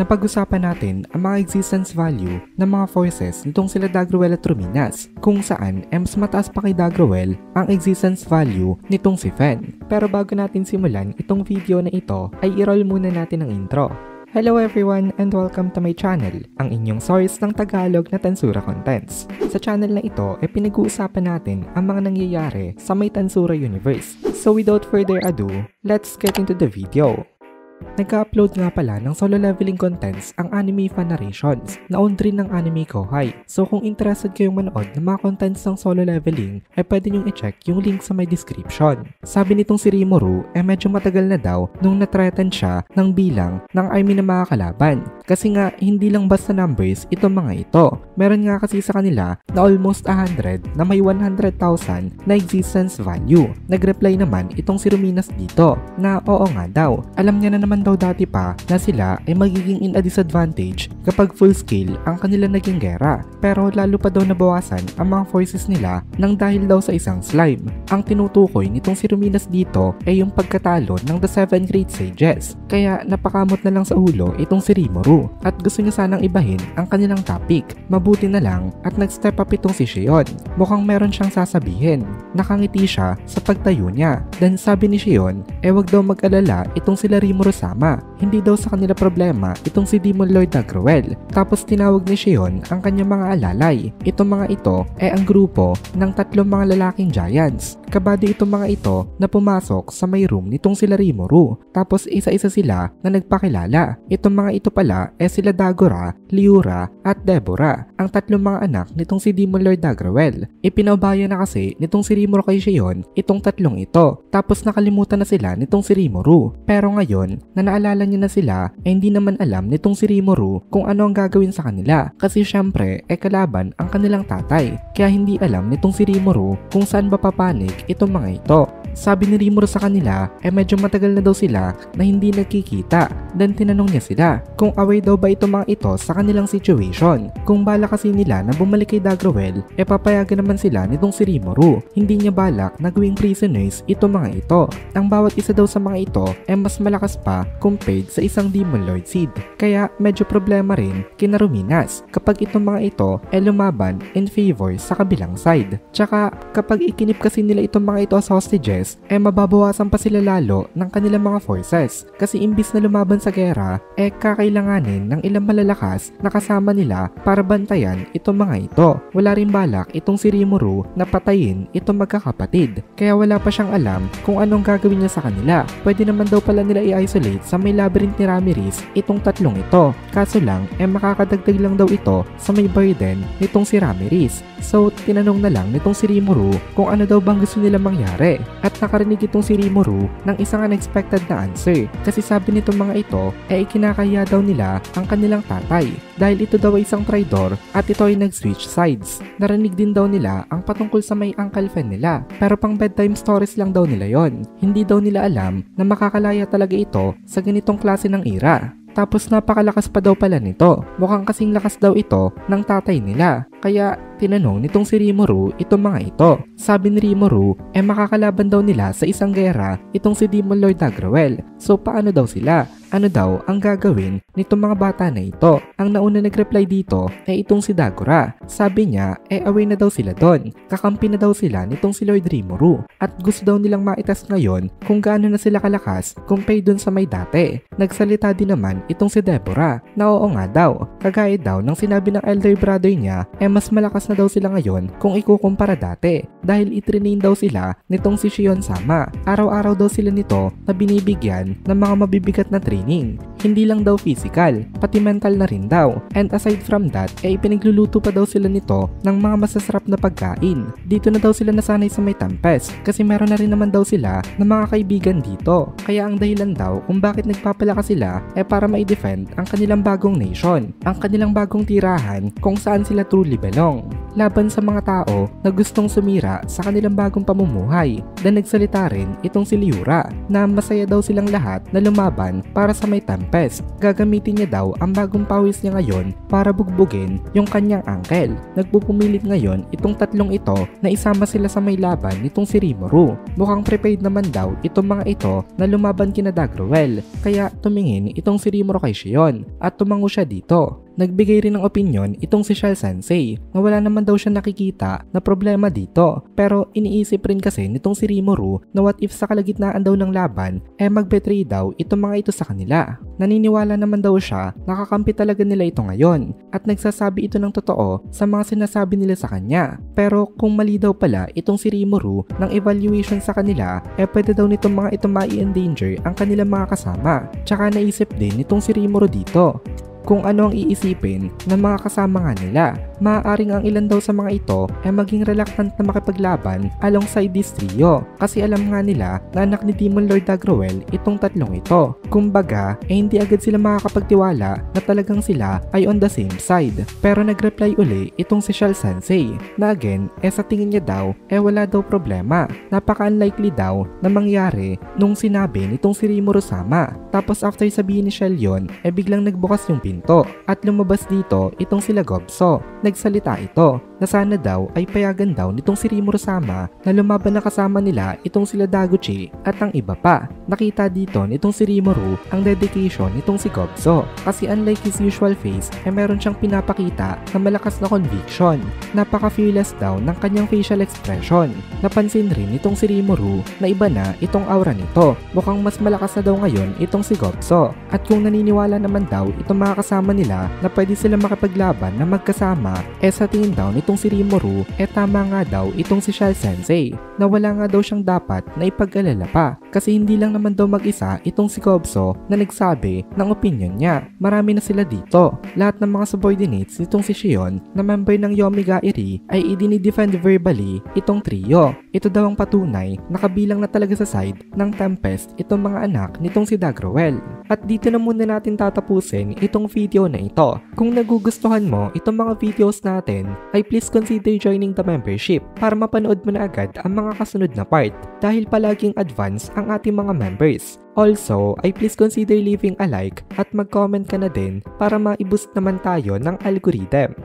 napag-usapan natin ang mga existence value ng mga forces nitong sila Dagruel at Ruminas, kung saan mas mataas pa kay Dagruel ang existence value nitong si Fen. Pero bago natin simulan itong video na ito, ay i-roll muna natin ang intro. Hello everyone and welcome to my channel, ang inyong source ng Tagalog na Tansura Contents. Sa channel na ito ay pinag-uusapan natin ang mga nangyayari sa may Tansura universe. So without further ado, let's get into the video. Nagka-upload nga pala ng solo leveling contents ang Anime Fan Narrations na owned rin ng Anime Kohai. So kung interested kayong manood ng mga contents ng solo leveling, ay pwede nyong i-check yung link sa my description. Sabi nitong si Rimuru medyo matagal na daw nung na-threaten siya ng bilang ng army na mga kalaban. Kasi nga hindi lang basta numbers itong mga ito. Meron nga kasi sa kanila na almost 100 na may 100,000 na existence value. Nag-reply naman itong si Ruminas dito na oo nga daw. Alam niya na naman daw dati pa na sila ay magiging in a disadvantage kapag full scale ang kanila naging gera. Pero lalo pa daw nabawasan ang mga forces nila nang dahil daw sa isang slime. Ang tinutukoy nitong si Ruminas dito ay yung pagkatalo ng The Seven Great Sages. Kaya napakamot na lang sa ulo itong si Rimuru at gusto niya sanang ibahin ang kanilang topic. Mabuti na lang at nag-step up itong si Shion. Mukhang meron siyang sasabihin. Nakangiti siya sa pagtayo niya. Then sabi ni Shion, wag daw mag-alala itong sila Rimuru sama. Hindi daw sa kanila problema itong si Demon Lord Dagruel. Tapos tinawag ni Shion ang kanyang mga alalay. Itong mga ito ang grupo ng tatlong mga lalaking giants. Kabady itong mga ito na pumasok sa may room nitong sila Rimuru. Tapos isa-isa sila na nagpakilala. Itong mga ito pala sila Dagora, Liura at Deborah, ang tatlong mga anak nitong si Demon Lord Dagruel. Ipinaubaya na kasi nitong si Rimuru kay Shion itong tatlong ito. Tapos nakalimutan na sila nitong si Rimuru. Pero ngayon, na naalala niya na sila, hindi naman alam nitong si Rimuru kung ano ang gagawin sa kanila. Kasi syempre, kalaban ang kanilang tatay. Kaya hindi alam nitong si Rimuru kung saan ba papanig itong mga ito. Sabi ni Rimuru sa kanila, medyo matagal na daw sila na hindi nagkikita. Then tinanong niya sila kung away daw ba itong mga ito sa kanilang situation. Kung bala kasi nila na bumalik kay Dagruel, papayagan naman sila nitong si Rimuru. Hindi niya balak na gawing prisoners itong mga ito. Ang bawat isa daw sa mga ito mas malakas pa compared sa isang Demon Lord Seed. Kaya medyo problema rin kina Ruminas kapag itong mga ito lumaban in favor sa kabilang side. Tsaka kapag ikinip kasi nila itong mga ito sa hostages, mababawasan pa sila lalo ng kanilang mga forces. Kasi imbis na lumaban sa gera, kakailanganin ng ilang malalakas na kasama nila para bantayan itong mga ito. Wala rin balak itong si Rimuru na patayin itong magkakapatid. Kaya wala pa siyang alam kung anong gagawin niya sa kanila. Pwede naman daw pala nila i-isolate sa may labyrinth ni Ramiris itong tatlong ito. Kaso lang, makakadagdag lang daw ito sa may burden nitong si Ramiris. So, tinanong na lang nitong si Rimuru kung ano daw bang gusto nila mangyari. At nakarinig itong si Rimuru ng isang unexpected na answer. Kasi sabi nitong mga ito, ikinakaya daw nila ang kanilang tatay. Dahil ito daw ay isang traitor at ito ay nag-switch sides. Narinig din daw nila ang patungkol sa may Uncle Fen nila. Pero pang bedtime stories lang daw nila yon. Hindi daw nila alam na makakalaya talaga ito sa ganitong klase ng ira. Tapos napakalakas pa daw pala nito. Mukhang kasing lakas daw ito ng tatay nila. Kaya tinanong nitong si Rimuru itong mga ito. Sabi ni Rimuru, makakalaban daw nila sa isang gera itong si Demon Lord Dagruel. So paano daw sila? Ano daw ang gagawin nitong mga bata na ito? Ang nauna nag-reply dito itong si Dagora. Sabi niya, away na daw sila doon. Kakampi na daw sila nitong si Lord Rimuru. At gusto daw nilang maitas ngayon kung gaano na sila kalakas compared dun sa may dati. Nagsalita din naman itong si Deborah na oo nga daw. Kagaya daw ng sinabi ng elder brother niya, mas malakas na daw sila ngayon kung ikukumpara dati. Dahil itrinain daw sila nitong si Shion sama. Araw-araw daw sila nito na binibigyan ng mga mabibigat na training. Hindi lang daw physical, pati mental na rin daw. And aside from that, pinagluluto pa daw sila nito ng mga masasarap na pagkain. Dito na daw sila nasanay sa may Tempest kasi meron na rin naman daw sila na mga kaibigan dito. Kaya ang dahilan daw kung bakit nagpapalakas sila para ma-defend ang kanilang bagong nation, ang kanilang bagong tirahan kung saan sila truly belong. Laban sa mga tao na gustong sumira sa kanilang bagong pamumuhay. Dan nagsalita rin itong si Liura na masaya daw silang lahat na lumaban para sa may Tempest. Tempest. Gagamitin niya daw ang bagong pawis niya ngayon para bugbugin yung kanyang uncle. Nagpupumilit ngayon itong tatlong ito na isama sila sa may laban nitong si Rimuru. Mukhang prepared naman daw itong mga ito na lumaban kina Dagruel, kaya tumingin itong si Rimuru kay Shion at tumango siya dito. Nagbigay rin ng opinion itong si Shell Sensei na wala naman daw siya nakikita na problema dito, pero iniisip rin kasi nitong si Rimuru na what if sa kalagitnaan daw ng laban mag-betray daw itong mga ito sa kanila. Naniniwala naman daw siya na kakampi talaga nila ito ngayon at nagsasabi ito ng totoo sa mga sinasabi nila sa kanya. Pero kung mali daw pala itong si Rimuru ng evaluation sa kanila, pwede daw nitong mga ito mai-endanger ang kanilang mga kasama. Tsaka naisip din nitong si Rimuru dito kung ano ang iisipin ng mga kasama nga nila. Maaaring ang ilan daw sa mga ito maging reluctant na makipaglaban alongside this trio kasi alam nga nila na anak ni Demon Lord Dagruel itong tatlong ito. Kumbaga, hindi agad sila makakapagtiwala na talagang sila ay on the same side. Pero nagreply uli itong si Shell Sensei na again, sa tingin niya daw, wala daw problema. Napaka-unlikely daw na mangyari nung sinabi nitong si Rimuru-sama. Tapos after sabihin ni Shell yun, biglang nagbukas yung pinto at lumabas dito itong sila Gobso. Nagsalita ito na sana daw ay payagan daw nitong si Rimuru-sama na lumaban na kasama nila itong sila Daguchi at ang iba pa. Nakita dito nitong si Rimuru ang dedication nitong si Gobso kasi unlike his usual face meron siyang pinapakita na malakas na conviction. Napaka-fearless daw ng kanyang facial expression. Napansin rin nitong si Rimuru na iba na itong aura nito. Mukhang mas malakas na daw ngayon itong si Gobso at kung naniniwala naman daw itong mga kasama nila na pwede sila makipaglaban na magkasama, sa tingin daw nitong si Rimuru, tama nga daw itong si Shell Sensei na wala nga daw siyang dapat na ipag-alala pa kasi hindi lang naman daw mag-isa itong si Gobso na nagsabi ng opinion niya. Marami na sila dito. Lahat ng mga subordinates nitong si Shion na member ng Yomiga Eri ay idinidefend verbally itong trio. Ito daw ang patunay na kabilang na talaga sa side ng Tempest itong mga anak nitong si Dagruel. At dito na muna natin tatapusin itong video na ito. Kung nagugustuhan mo itong mga videos natin, ay please consider joining the membership para mapanood mo na agad ang mga kasunod na part dahil palaging advance ang ating mga members. Also, ay please consider leaving a like at mag-comment ka na din para ma-boost naman tayo ng algorithm.